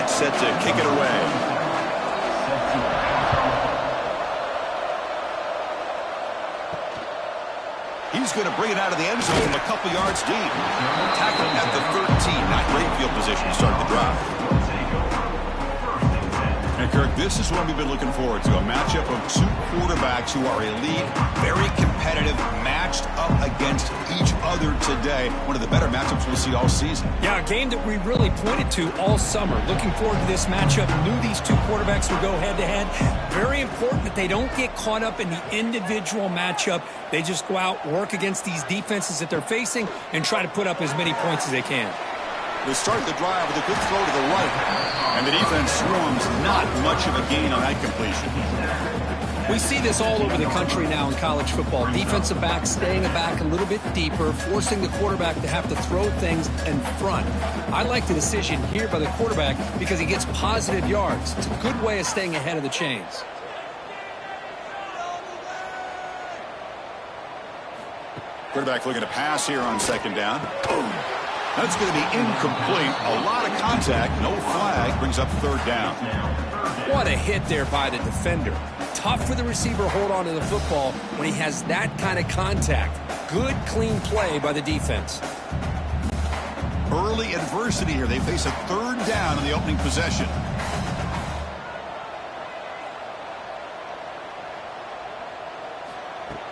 quarterback set to kick it away. He's going to bring it out of the end zone from a couple yards deep. Tackling at the 13. Not great field position to start the drive. And Kirk, this is what we've been looking forward to. A matchup of two quarterbacks who are elite, very competitive, matched up against each other today. One of the better matchups we'll see all season. Yeah, a game that we really pointed to all summer. Looking forward to this matchup. Knew these two quarterbacks would go head-to-head. Very important that they don't get caught up in the individual matchup. They just go out, work against these defenses that they're facing, and try to put up as many points as they can. They start the drive with a good throw to the right. And the defense swarms, not much of a gain on that completion. We see this all over the country now in college football. Defensive backs staying back a little bit deeper, forcing the quarterback to have to throw things in front. I like the decision here by the quarterback because he gets positive yards. It's a good way of staying ahead of the chains. Quarterback looking to pass here on second down. That's going to be incomplete. A lot of contact. No flag. Brings up third down. What a hit there by the defender. Tough for the receiver to hold on to the football when he has that kind of contact. Good, clean play by the defense. Early adversity here. They face a third down in the opening possession.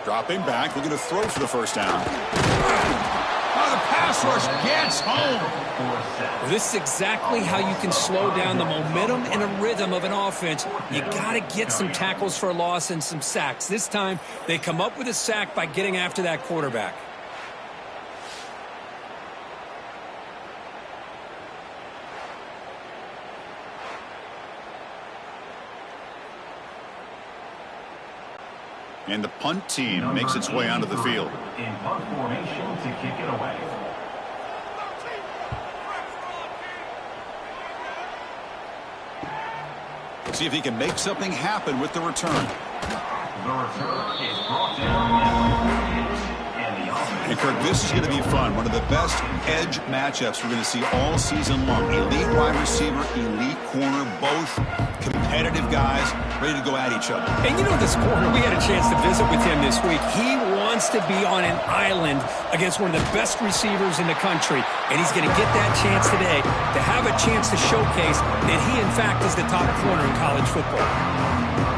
Dropping back. Looking to throw for the first down. The pass rush gets home. Well, this is exactly how you can slow down the momentum and a rhythm of an offense. You got to get some tackles for a loss and some sacks. This time, they come up with a sack by getting after that quarterback. And the punt team makes its way onto the field. In punt formation to kick it away. See if he can make something happen with the return. The return is brought down. And Kirk, this is going to be fun. One of the best edge matchups we're going to see all season long. Elite wide receiver, elite corner, both competitive guys ready to go at each other. And you know this corner, we had a chance to visit with him this week. He wants to be on an island against one of the best receivers in the country. And he's going to get that chance today to have a chance to showcase that he, in fact, is the top corner in college football.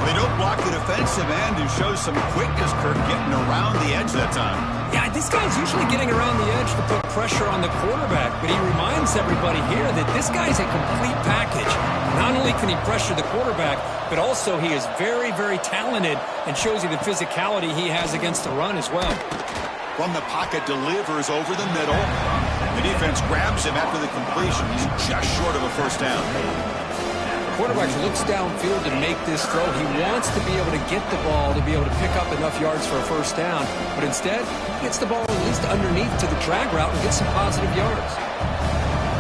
They don't block the defensive end and show some quickness, Kirk, getting around the edge that time. Yeah, this guy's usually getting around the edge to put pressure on the quarterback, but he reminds everybody here that this guy's a complete package. Not only can he pressure the quarterback, but also he is very, very talented and shows you the physicality he has against the run as well. From the pocket, delivers over the middle. The defense grabs him after the completion. He's just short of a first down. Quarterback looks downfield to make this throw. He wants to be able to get the ball to be able to pick up enough yards for a first down, but instead he gets the ball at least underneath to the drag route and gets some positive yards.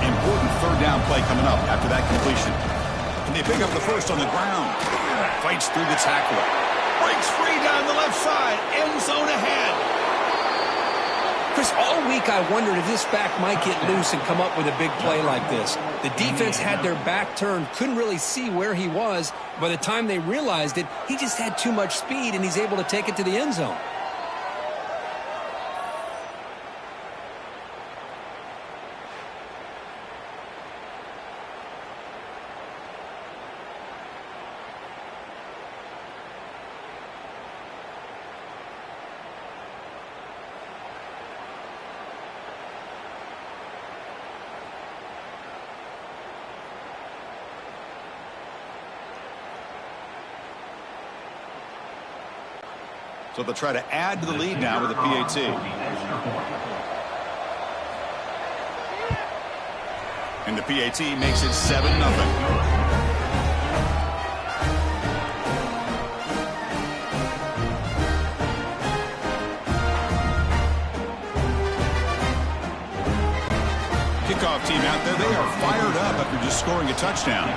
Important third down play coming up after that completion. And they pick up the first on the ground. Fights through the tackler. Breaks free down the left side. End zone ahead. Chris, all week I wondered if this back might get loose and come up with a big play like this. The defense had their back turned, couldn't really see where he was. By the time they realized it, he just had too much speed, and he's able to take it to the end zone. So they'll try to add to the lead now with a PAT. And the PAT makes it 7-0. Kickoff team out there, they are fired up after just scoring a touchdown.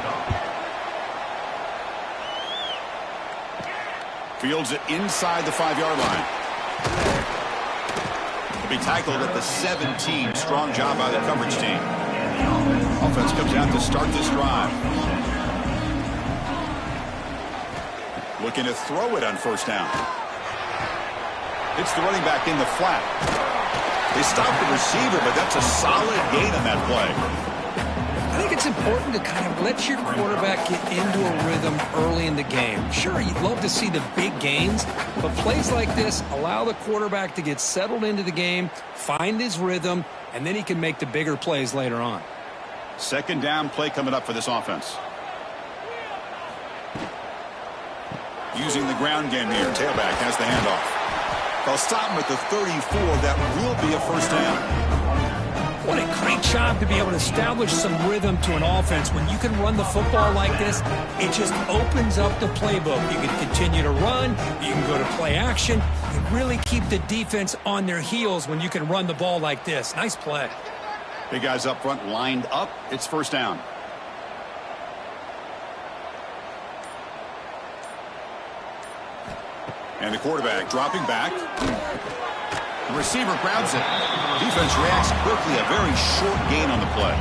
Fields it inside the 5-yard line. He'll be tackled at the 17. Strong job by the coverage team. Offense comes out to start this drive. Looking to throw it on first down. It's the running back in the flat. They stopped the receiver, but that's a solid gain on that play. I think it's important to kind of let your quarterback get into a rhythm early in the game. Sure, you'd love to see the big gains, but plays like this allow the quarterback to get settled into the game, find his rhythm, and then he can make the bigger plays later on. Second down play coming up for this offense. Using the ground game here. Tailback has the handoff. They'll stop him at the 34. That will be a first down. What a great job to be able to establish some rhythm to an offense. When you can run the football like this, it just opens up the playbook. You can continue to run. You can go to play action. You really keep the defense on their heels when you can run the ball like this. Nice play. Big guys up front lined up. It's first down. And the quarterback dropping back. The receiver grabs it. Defense reacts quickly. A very short gain on the play.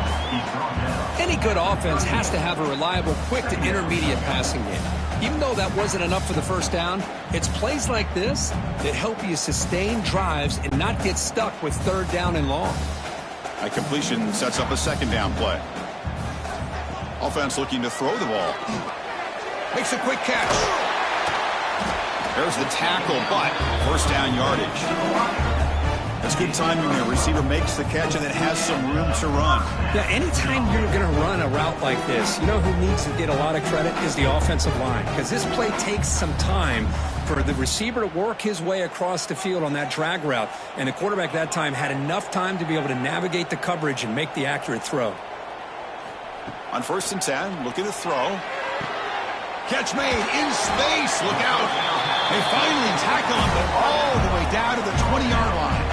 Any good offense has to have a reliable, quick to intermediate passing game. Even though that wasn't enough for the first down, it's plays like this that help you sustain drives and not get stuck with third down and long. A completion sets up a second down play. Offense looking to throw the ball. Makes a quick catch. There's the tackle, but first down yardage. That's good timing there. Receiver makes the catch and then has some room to run. Yeah, anytime you're going to run a route like this, you know who needs to get a lot of credit is the offensive line. Because this play takes some time for the receiver to work his way across the field on that drag route. And the quarterback that time had enough time to be able to navigate the coverage and make the accurate throw. On 1st and 10, looking to throw. Catch made in space. Look out. They finally tackle him, but all the way down to the 20-yard line.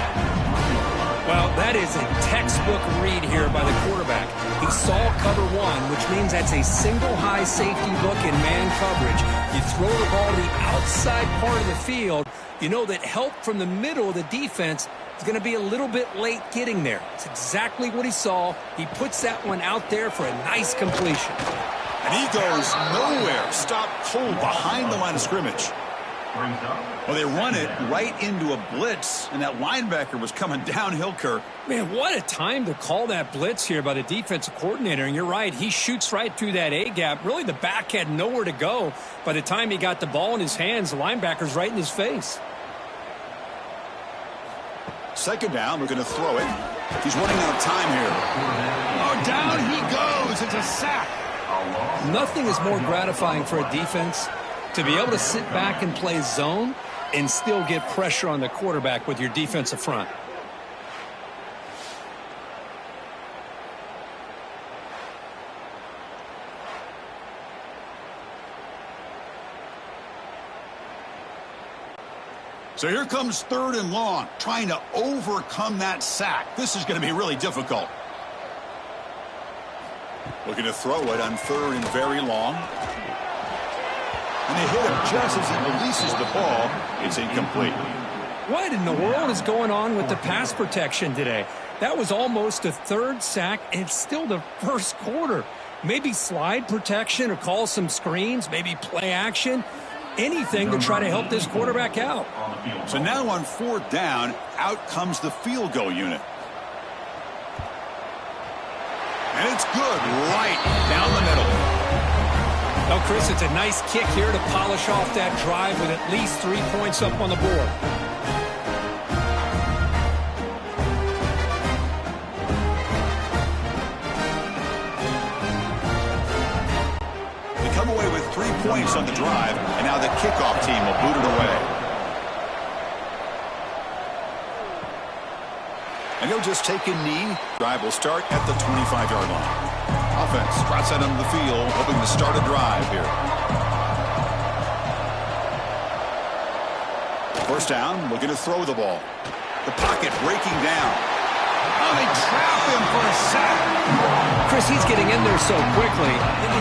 Well, that is a textbook read here by the quarterback. He saw cover one, which means that's a single high safety look in man coverage. You throw the ball to the outside part of the field, you know that help from the middle of the defense is going to be a little bit late getting there. It's exactly what he saw. He puts that one out there for a nice completion. And he goes nowhere. Stopped cold behind the line of scrimmage. Well, they run it right into a blitz, and that linebacker was coming downhill, Kirk. Man, what a time to call that blitz here by the defensive coordinator. And you're right, he shoots right through that A-gap. Really, the back had nowhere to go. By the time he got the ball in his hands, the linebacker's right in his face. Second down, we're going to throw it. He's running out of time here. Oh, down he goes. It's a sack. Nothing is more gratifying for a defense to be able to sit back and play zone and still get pressure on the quarterback with your defensive front. So here comes 3rd and long, trying to overcome that sack. This is going to be really difficult. Looking to throw it on 3rd and very long. And they hit him just as he releases the ball. It's incomplete. What in the world is going on with the pass protection today? That was almost a 3rd sack, and it's still the 1st quarter. Maybe slide protection or call some screens, maybe play action. Anything to try to help this quarterback out. So now on 4th down, out comes the field goal unit. And it's good right down the middle. Well, Chris, it's a nice kick here to polish off that drive with at least 3 points up on the board. They come away with 3 points on the drive, and now the kickoff team will boot it away. And he'll just take a knee. Drive will start at the 25-yard line. Offense trots out onto the field, hoping to start a drive here. 1st down, looking to throw the ball. The pocket breaking down. Oh, they trap him for a sack. Chris, he's getting in there so quickly.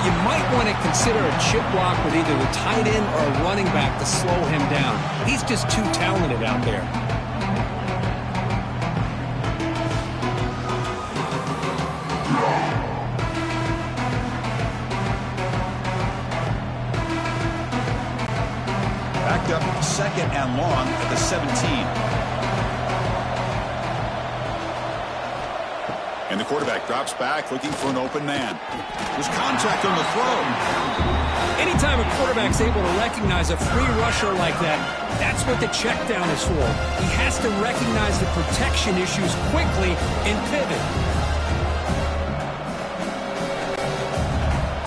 You might want to consider a chip block with either the tight end or a running back to slow him down. He's just too talented out there. down long at the 17. And the quarterback drops back looking for an open man. There's contact on the throw. Anytime a quarterback's able to recognize a free rusher like that, that's what the check down is for. He has to recognize the protection issues quickly and pivot.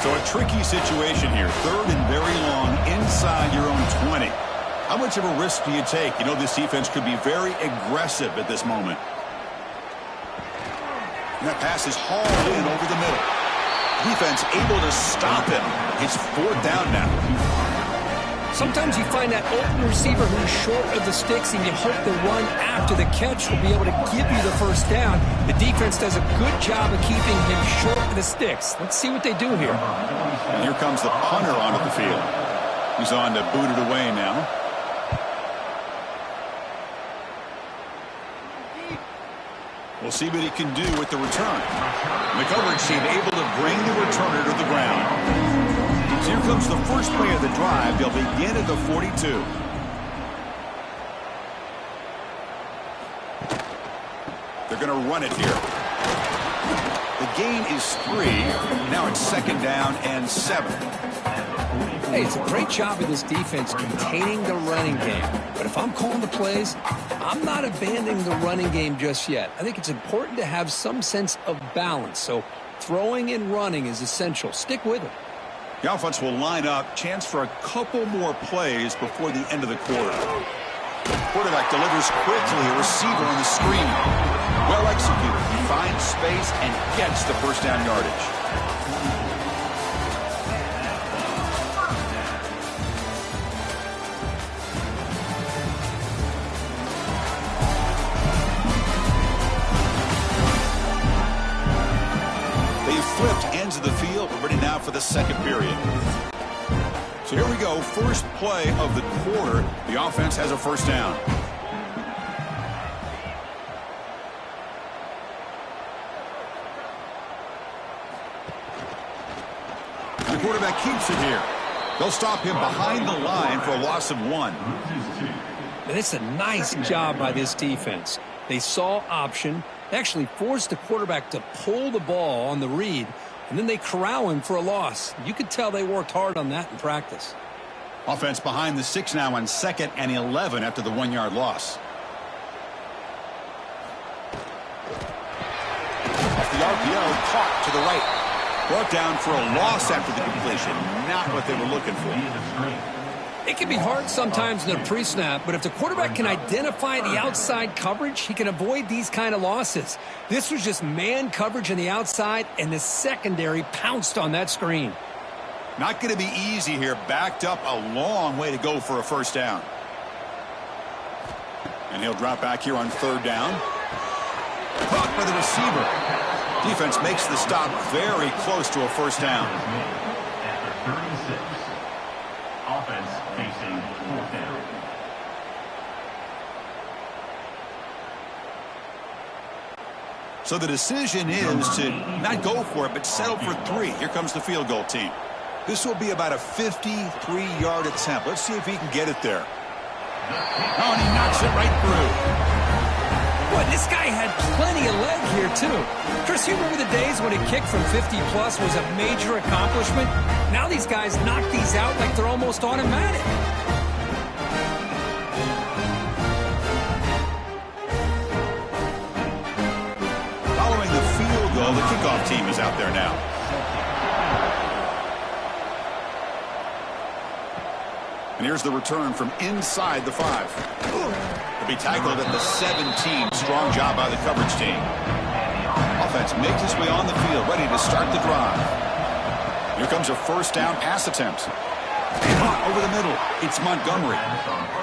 So a tricky situation here. 3rd and very long inside your own 20. How much of a risk do you take? You know this defense could be very aggressive at this moment. And that pass is hauled in over the middle. Defense able to stop him. It's 4th down now. Sometimes you find that open receiver who's short of the sticks, and you hope the run after the catch will be able to give you the first down. The defense does a good job of keeping him short of the sticks. Let's see what they do here. And here comes the punter onto the field. He's on to boot it away now. We'll see what he can do with the return. The coverage team able to bring the returner to the ground. So here comes the first play of the drive. They'll begin at the 42. They're going to run it here. The gain is 3. Now it's 2nd down and 7. Hey, it's a great job of this defense containing the running game. But if I'm calling the plays, I'm not abandoning the running game just yet. I think it's important to have some sense of balance. So throwing and running is essential. Stick with it. The offense will line up. Chance for a couple more plays before the end of the quarter. Quarterback delivers quickly. A receiver on the screen. Well executed. He finds space and gets the first down yardage. Flipped ends of the field. We're ready now for the second period. So here we go. First play of the quarter. The offense has a first down. The quarterback keeps it here. They'll stop him behind the line for a loss of 1. And it's a nice job by this defense. They saw option. They actually forced the quarterback to pull the ball on the read, and then they corral him for a loss. You could tell they worked hard on that in practice. Offense behind the 6 now on 2nd and 11 after the 1-yard loss. Off the RPO, caught to the right. Brought down for a loss after the completion. Not what they were looking for. It can be hard sometimes in a pre-snap, but if the quarterback can identify the outside coverage, he can avoid these kind of losses. This was just man coverage on the outside, and the secondary pounced on that screen. Not going to be easy here. Backed up a long way to go for a first down. And he'll drop back here on 3rd down. Caught by the receiver. Defense makes the stop very close to a first down. After 36. Offense facing 4th down. So the decision is to not go for it, but settle for 3. Here comes the field goal team. This will be about a 53-yard attempt. Let's see if he can get it there. Oh, and he knocks it right through. Boy, this guy had plenty of leg here, too. Chris, you remember the days when a kick from 50-plus was a major accomplishment? Now these guys knock these out like they're almost automatic. Following the field goal, the kickoff team is out there now. And here's the return from inside the 5. He'll be tackled at the 17. Strong job by the coverage team. Offense makes its way on the field, ready to start the drive. Here comes a first down pass attempt. Over the middle, it's Montgomery.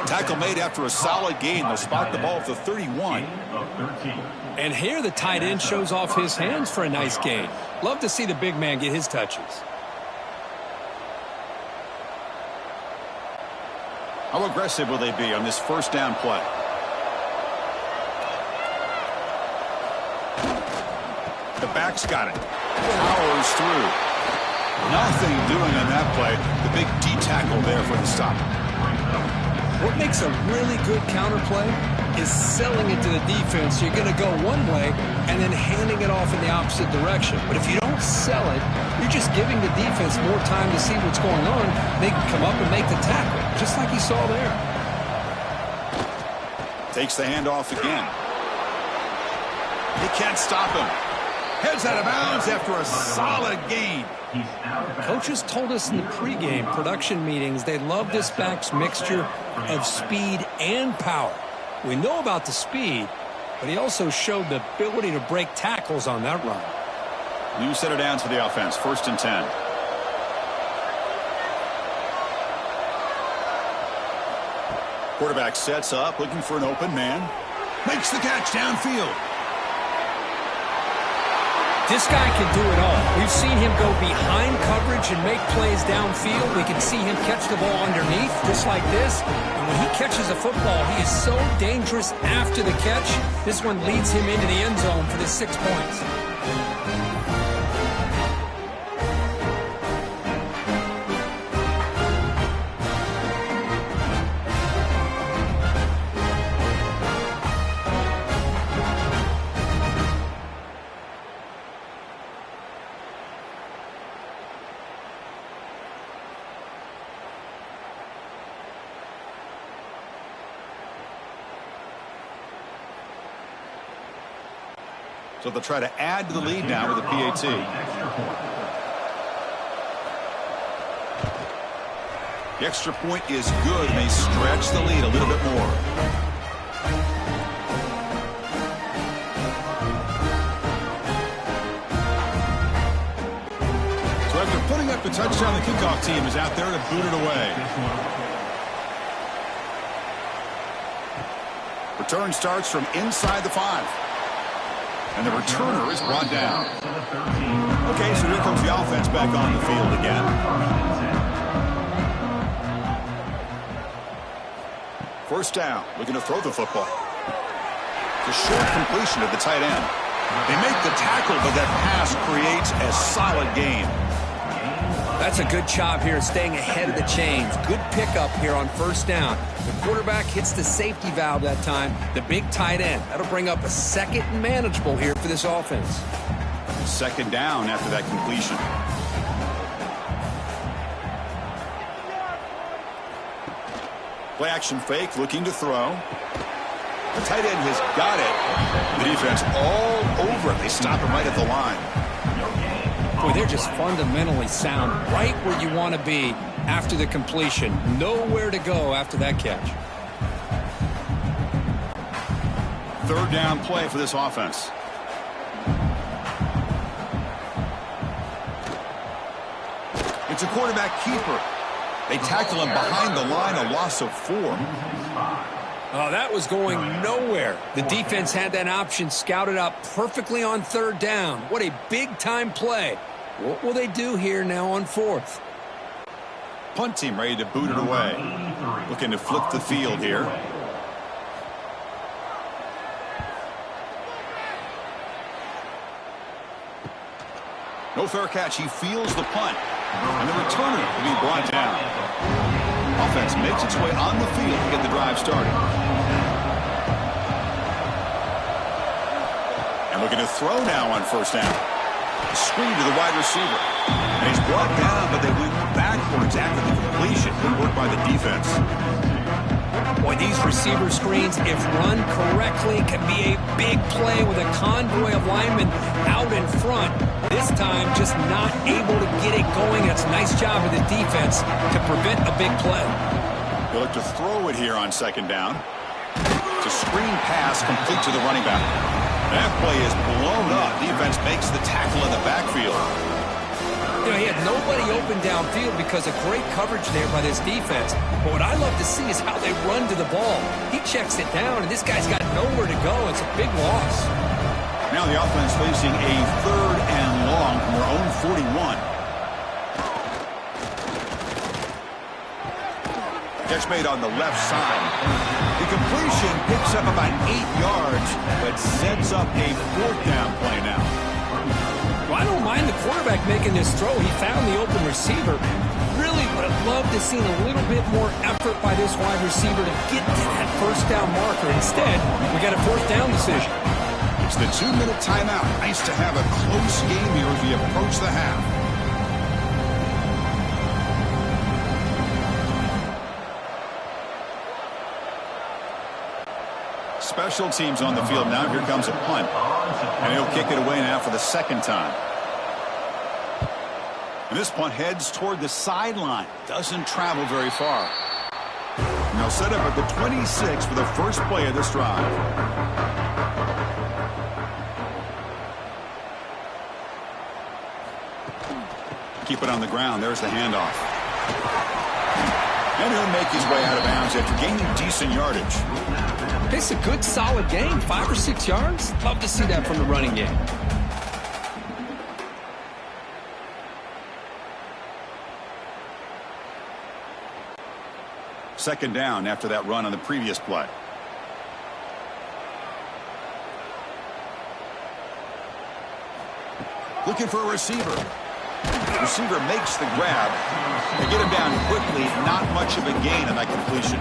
Tackle made after a solid gain. They'll spot the ball at the 31. And here the tight end shows off his hands for a nice gain. Love to see the big man get his touches. How aggressive will they be on this first down play? The back's got it. Powers through. Nothing doing on that play. The big D tackle there for the stop. What makes a really good counter play is selling it to the defense. You're going to go one way and then handing it off in the opposite direction. But if you don't sell it, you're just giving the defense more time to see what's going on. They can come up and make the tackle, just like you saw there. Takes the handoff again. He can't stop him. Heads out of bounds after a solid gain. Coaches told us in the pregame production meetings they love this back's mixture of speed and power. We know about the speed, but he also showed the ability to break tackles on that run. New set of downs for the offense. 1st and 10. Quarterback sets up, looking for an open man. Makes the catch downfield. This guy can do it all. We've seen him go behind coverage and make plays downfield. We can see him catch the ball underneath, just like this. And when he catches a football, he is so dangerous after the catch. This one leads him into the end zone for the 6 points. So they'll try to add to the lead now with a PAT. The extra point is good, and they stretch the lead a little bit more. So after putting up the touchdown, the kickoff team is out there to boot it away. Return starts from inside the 5. And the returner is brought down. Okay, so here comes the offense back on the field again. First down, looking to throw the football. It's a short completion to the tight end. They make the tackle, but that pass creates a solid gain. That's a good job here staying ahead of the chains. Good pickup here on 1st down. The quarterback hits the safety valve that time, the big tight end. That'll bring up a 2nd and manageable here for this offense. 2nd down after that completion. Play action fake, looking to throw. The tight end has got it. The defense all over it. They stop him right at the line. Boy, they're just fundamentally sound, right where you want to be after the completion. Nowhere to go after that catch. 3rd down play for this offense. It's a quarterback keeper. They tackle him behind the line, a loss of 4. Oh, that was going nowhere. The defense had that option scouted out perfectly on 3rd down. What a big-time play. What will they do here now on 4th? Punt team ready to boot it away. Looking to flip the field here. No fair catch. He feels the punt. And the returner will be brought down. Offense makes its way on the field to get the drive started. And looking to throw now on 1st down. Screen to the wide receiver. And he's brought down, but they went backwards after the completion. Good work by the defense. Boy, these receiver screens, if run correctly, can be a big play with a convoy of linemen out in front. This time, just not able to get it going. That's a nice job of the defense to prevent a big play. They'll look to throw it here on 2nd down. It's a screen pass complete to the running back. That play is blown up. Defense makes the tackle in the backfield. You know, he had nobody open downfield because of great coverage there by this defense. But what I love to see is how they run to the ball. He checks it down, and this guy's got nowhere to go. It's a big loss. Now the offense facing a 3rd and long from their own 41. Catch made on the left side. The completion picks up about 8 yards, but sets up a 4th down play now. Well, I don't mind the quarterback making this throw. He found the open receiver. Really would have loved to seen a little bit more effort by this wide receiver to get to that first down marker. Instead, we got a fourth down decision. It's the 2-minute timeout. Nice to have a close game here as we approach the half. Special teams on the field now. Here comes a punt. And he'll kick it away now for the second time. And this punt heads toward the sideline. Doesn't travel very far. Now set up at the 26 for the first play of this drive. Keep it on the ground. There's the handoff. And he'll make his way out of bounds after gaining decent yardage. It's a good, solid game. 5 or 6 yards. Love to see that from the running game. Second down after that run on the previous play. Looking for a receiver. Receiver makes the grab. They get him down quickly. Not much of a gain on that completion.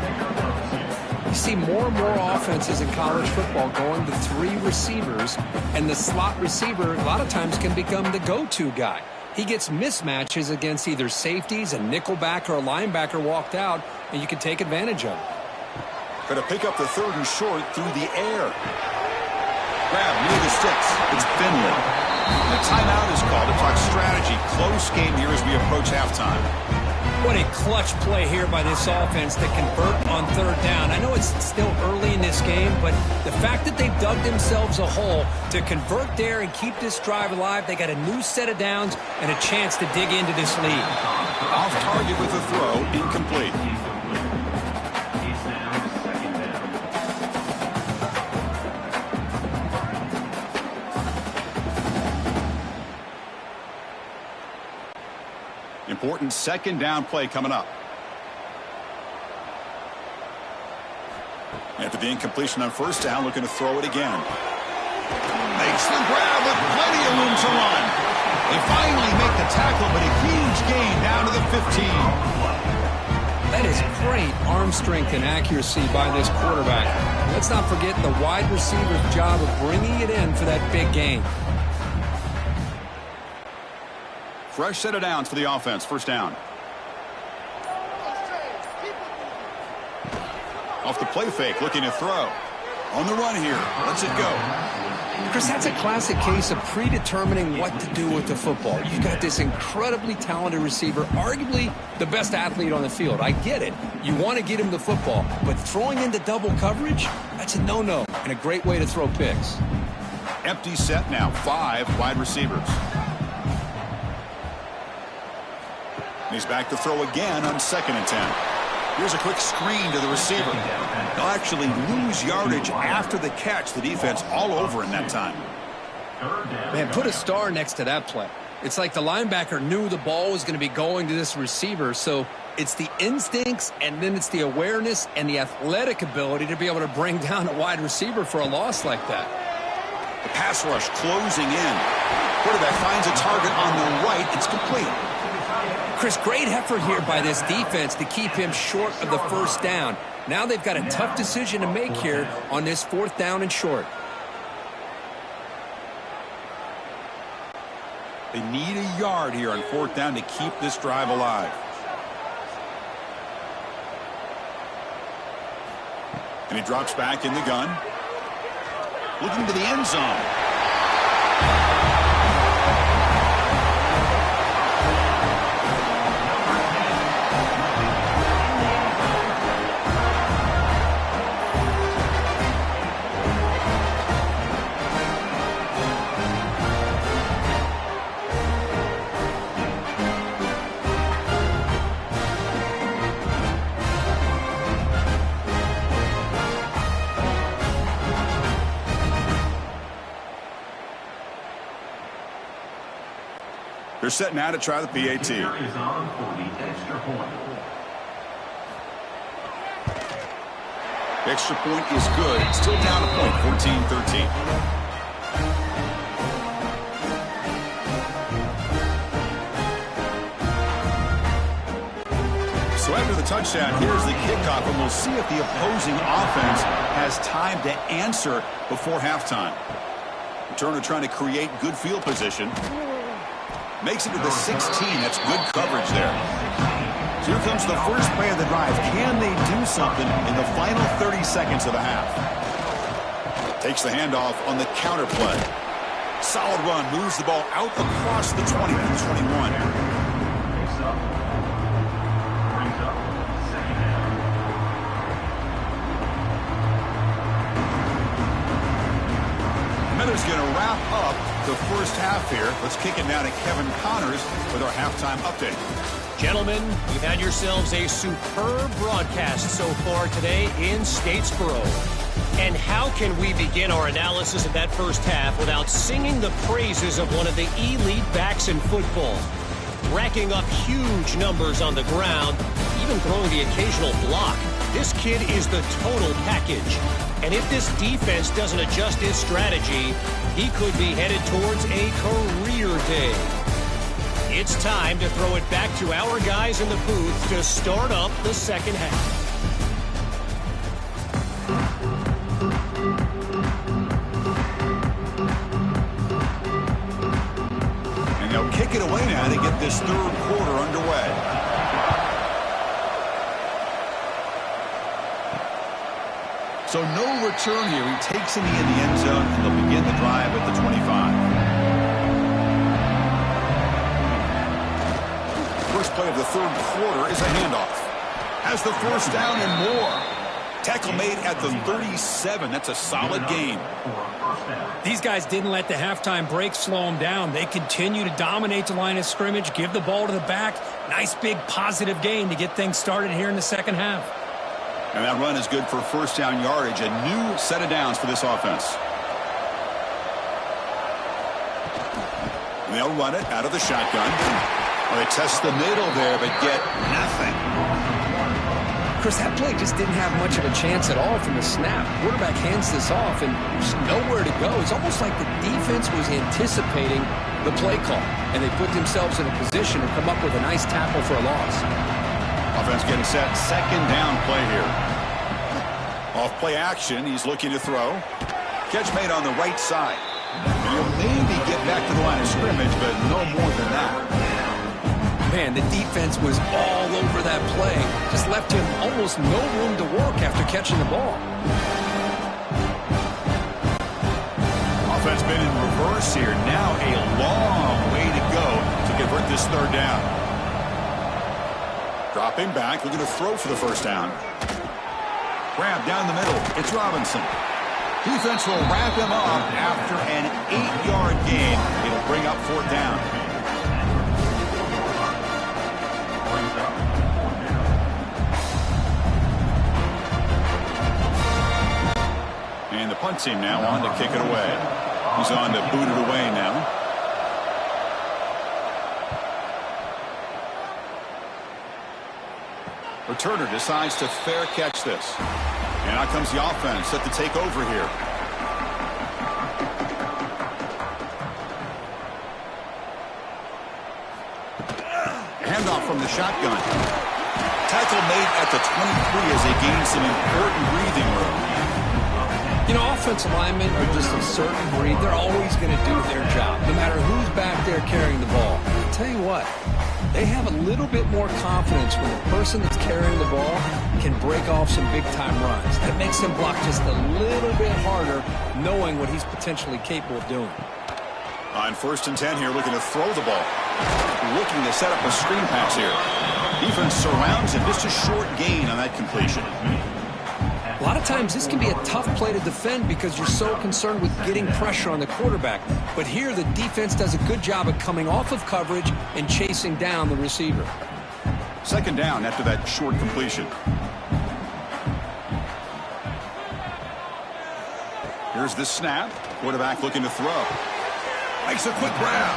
You see more and more offenses in college football going to 3 receivers, and the slot receiver a lot of times can become the go-to guy. He gets mismatches against either safeties, a nickelbacker, or a linebacker walked out, and you can take advantage of it. Going to pick up the 3rd and short through the air. Grab near the sticks. It's Finley. The timeout is called to talk strategy. Close game here as we approach halftime. What a clutch play here by this offense to convert on 3rd down. I know it's still early in this game, but the fact that they've dug themselves a hole to convert there and keep this drive alive, they got a new set of downs and a chance to dig into this lead. Off target with a throw, incomplete. Important second down play coming up. After the incompletion on 1st down, looking to throw it again. Makes the grab with plenty of room to run. They finally make the tackle, but a huge gain down to the 15. That is great arm strength and accuracy by this quarterback. Let's not forget the wide receiver's job of bringing it in for that big gain. Fresh set of downs for the offense. 1st down. Off the play fake, looking to throw. On the run here. Lets it go. Chris, that's a classic case of predetermining what to do with the football. You've got this incredibly talented receiver, arguably the best athlete on the field. I get it. You want to get him the football, but throwing into double coverage, that's a no-no and a great way to throw picks. Empty set now. 5 wide receivers. He's back to throw again on 2nd and 10. Here's a quick screen to the receiver. They'll actually lose yardage after the catch. The defense all over in that time. Man, put a star next to that play. It's like the linebacker knew the ball was going to be going to this receiver, so it's the instincts and then it's the awareness and the athletic ability to be able to bring down a wide receiver for a loss like that. The pass rush closing in. Quarterback finds a target on the right. It's complete. Chris, great effort here by this defense to keep him short of the 1st down. Now they've got a tough decision to make here on this 4th down and short. They need a yard here on 4th down to keep this drive alive. And he drops back in the gun. Looking to the end zone. They're set now to try the PAT. Is on for the extra point. Extra point is good. Still down a point, 14-13. touchdown. Here's the kickoff, and we'll see if the opposing offense has time to answer before halftime. Turner trying to create good field position. Makes it to the 16. That's good coverage there. So here comes the first play of the drive. Can they do something in the final 30 seconds of the half? Takes the handoff on the counter play. Solid run. Moves the ball out across the 20 to the 21. Miller's going to wrap up the first half here. Let's kick it down to Kevin Connors with our halftime update. Gentlemen, you've had yourselves a superb broadcast so far today in Statesboro. And how can we begin our analysis of that first half without singing the praises of one of the elite backs in football? Racking up huge numbers on the ground, even throwing the occasional block. This kid is the total package. And if this defense doesn't adjust its strategy, he could be headed towards a career day. It's time to throw it back to our guys in the booth to start up the second half. And they'll kick it away now to get this third quarter underway. So no return here. He takes it in the end zone, and they'll begin the drive at the 25. First play of the third quarter is a handoff. Has the first down and more. Tackle made at the 37. That's a solid gain. These guys didn't let the halftime break slow them down. They continue to dominate the line of scrimmage, give the ball to the back. Nice big positive gain to get things started here in the second half. And that run is good for first down yardage. A new set of downs for this offense. And they'll run it out of the shotgun. Well, they test the middle there, but get nothing. Chris, that play just didn't have much of a chance at all from the snap. Quarterback hands this off, and there's nowhere to go. It's almost like the defense was anticipating the play call, and they put themselves in a position to come up with a nice tackle for a loss. Offense getting set. Second down play here. Off play action. He's looking to throw. Catch made on the right side. He'll maybe get back to the line of scrimmage, but no more than that. Man, the defense was all over that play. Just left him almost no room to work after catching the ball. Offense been in reverse here. Now a long way to go to convert this third down. Dropping back, looking to throw for the first down. Grab down the middle. It's Robinson. Defense will wrap him up after an 8-yard gain. It'll bring up fourth down. And the punt team now on to kick it away. He's on to boot it away now. Returner decides to fair catch this. And out comes the offense set to take over here. Handoff from the shotgun. Tackle made at the 23 as they gain some important breathing room. You know, offensive linemen are just a certain breed. They're always going to do their job, no matter who's back there carrying the ball. I'll tell you what. They have a little bit more confidence when the person that's carrying the ball can break off some big-time runs. That makes them block just a little bit harder, knowing what he's potentially capable of doing. On 1st and 10 here, looking to throw the ball. Looking to set up a screen pass here. Defense surrounds him. Just a short gain on that completion. A lot of times this can be a tough play to defend because you're so concerned with getting pressure on the quarterback. But here the defense does a good job of coming off of coverage and chasing down the receiver. Second down after that short completion. Here's the snap. Quarterback looking to throw. Makes a quick grab.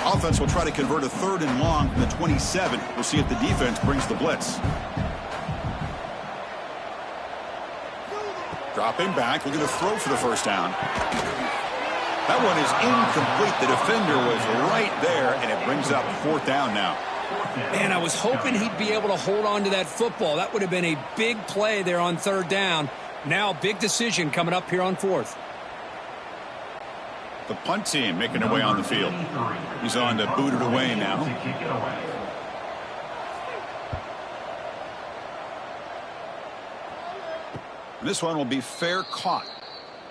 Offense will try to convert a 3rd and long from the 27. We'll see if the defense brings the blitz. Dropping back, looking to throw for the first down. That one is incomplete. The defender was right there, and it brings up fourth down now. Man, I was hoping he'd be able to hold on to that football. That would have been a big play there on third down. Now, big decision coming up here on fourth. The punt team making their way on the field. He's on to boot it away now. This one will be fair caught.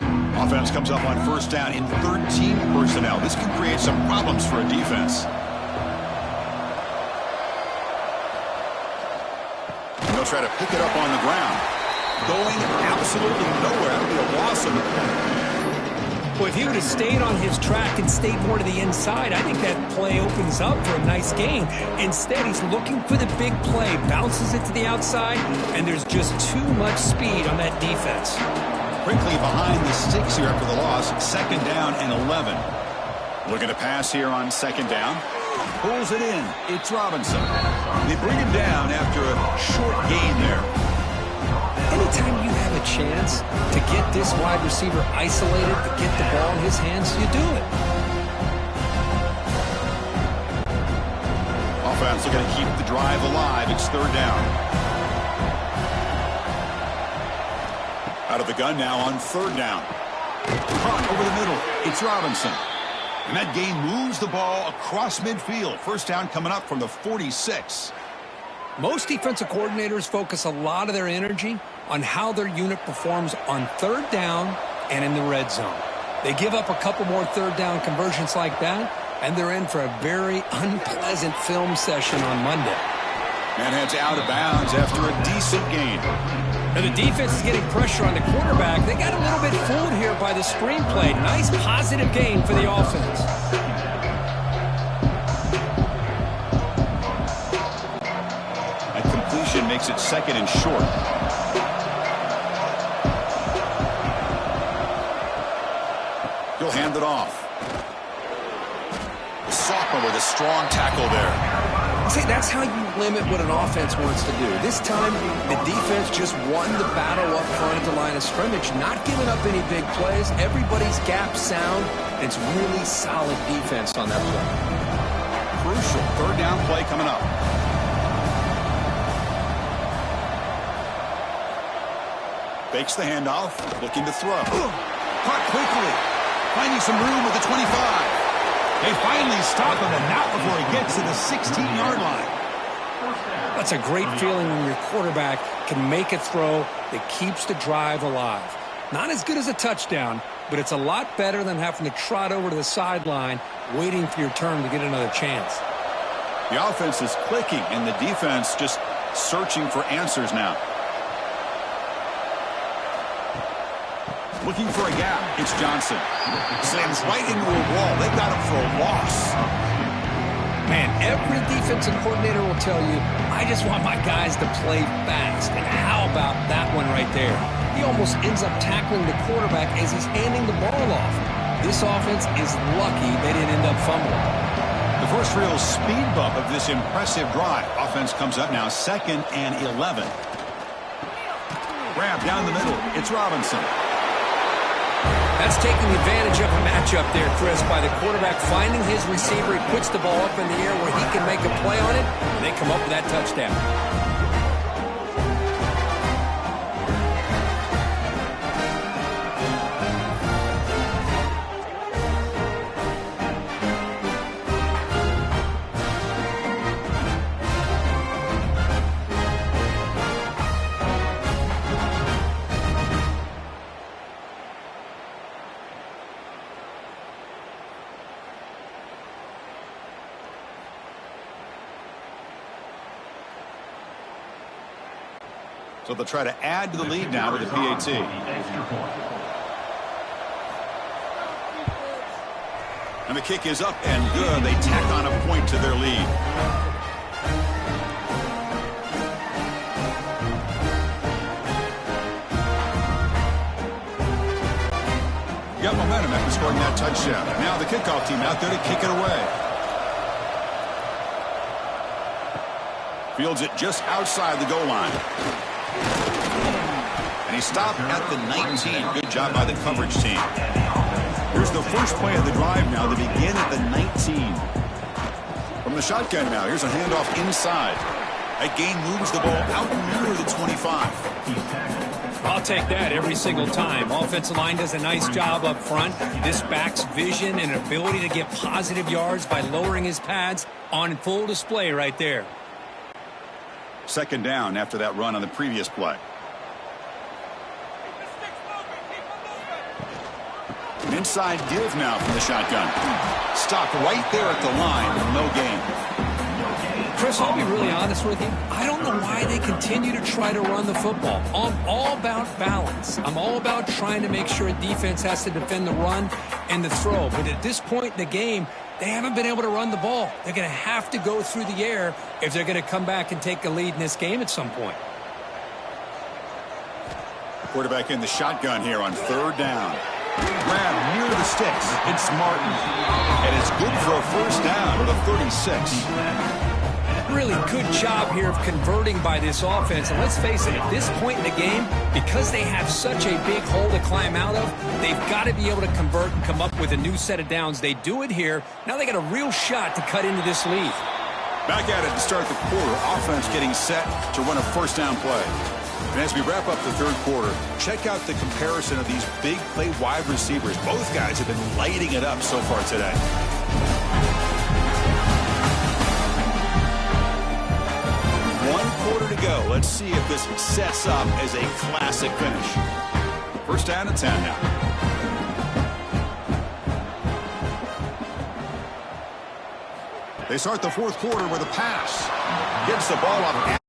Offense comes up on first down in 13 personnel. This can create some problems for a defense. They'll try to pick it up on the ground. Going absolutely nowhere. That'll be a loss of the play. Well, if he would have stayed on his track and stayed more to the inside, I think that play opens up for a nice gain. Instead, he's looking for the big play, bounces it to the outside, and there's just too much speed on that defense. Quickly behind the sticks here after the loss. Second down and 11. Looking to pass here on second down. Pulls it in. It's Robinson. They bring him down after a short gain there. Anytime you have a chance to get this wide receiver isolated, to get the ball in his hands, you do it. Offense looking to keep the drive alive. It's third down. Out of the gun now on third down. Caught over the middle. It's Robinson. And that gain moves the ball across midfield. First down coming up from the 46. Most defensive coordinators focus a lot of their energy on how their unit performs on third down and in the red zone. They give up a couple more third down conversions like that, and they're in for a very unpleasant film session on Monday. Man heads out of bounds after a decent gain. And the defense is getting pressure on the quarterback. They got a little bit fooled here by the screenplay. Nice positive gain for the offense. That completion makes it second and short. He'll hand it off. The sophomore with a strong tackle there. See, that's how you limit what an offense wants to do. This time, the defense just won the battle up front at the line of scrimmage, not giving up any big plays. Everybody's gap sound. It's really solid defense on that play. Crucial third down play coming up. Fakes the handoff, looking to throw. Caught quickly, finding some room with the 25. They finally stop him, and not before he gets to the 16-yard line. That's a great feeling when your quarterback can make a throw that keeps the drive alive. Not as good as a touchdown, but it's a lot better than having to trot over to the sideline waiting for your turn to get another chance. The offense is clicking, and the defense just searching for answers now. Looking for a gap. It's Johnson. Slams right into a wall. They got him for a loss. Man, every defensive coordinator will tell you, I just want my guys to play fast. And how about that one right there? He almost ends up tackling the quarterback as he's handing the ball off. This offense is lucky they didn't end up fumbling. The first real speed bump of this impressive drive. Offense comes up now second and 11. Grab down the middle. It's Robinson. That's taking advantage of a matchup there, Chris, by the quarterback finding his receiver. He puts the ball up in the air where he can make a play on it, and they come up with that touchdown. So they'll try to add to the lead now with the PAT. And the kick is up and good. They tack on a point to their lead. Got momentum after scoring that touchdown. Now the kickoff team out there to kick it away. Fields it just outside the goal line. And he stopped at the 19. Good job by the coverage team. Here's the first play of the drive now. They begin at the 19. From the shotgun now, here's a handoff inside. That gain moves the ball out near the 25. I'll take that every single time. Offensive line does a nice job up front. This back's vision and ability to get positive yards by lowering his pads on full display right there. Second down after that run on the previous play. An inside give now from the shotgun. Stopped right there at the line. No gain. Chris, I'll be really honest with you. I don't know why they continue to try to run the football. I'm all about balance. I'm all about trying to make sure a defense has to defend the run and the throw. But at this point in the game, they haven't been able to run the ball. They're going to have to go through the air if they're going to come back and take a lead in this game at some point. Quarterback in the shotgun here on third down. Grab near the sticks. It's Martin. And it's good for a first down at the 36. Really good job here of converting by this offense. And let's face it, at this point in the game, because they have such a big hole to climb out of, they've got to be able to convert and come up with a new set of downs. They do it here. Now they got a real shot to cut into this lead. Back at it to start the quarter. Offense getting set to run a first down play. And as we wrap up the third quarter, check out the comparison of these big play wide receivers. Both guys have been lighting it up so far today. One quarter to go. Let's see if this sets up as a classic finish. First down and 10 now. They start the fourth quarter with a pass. Gets the ball up.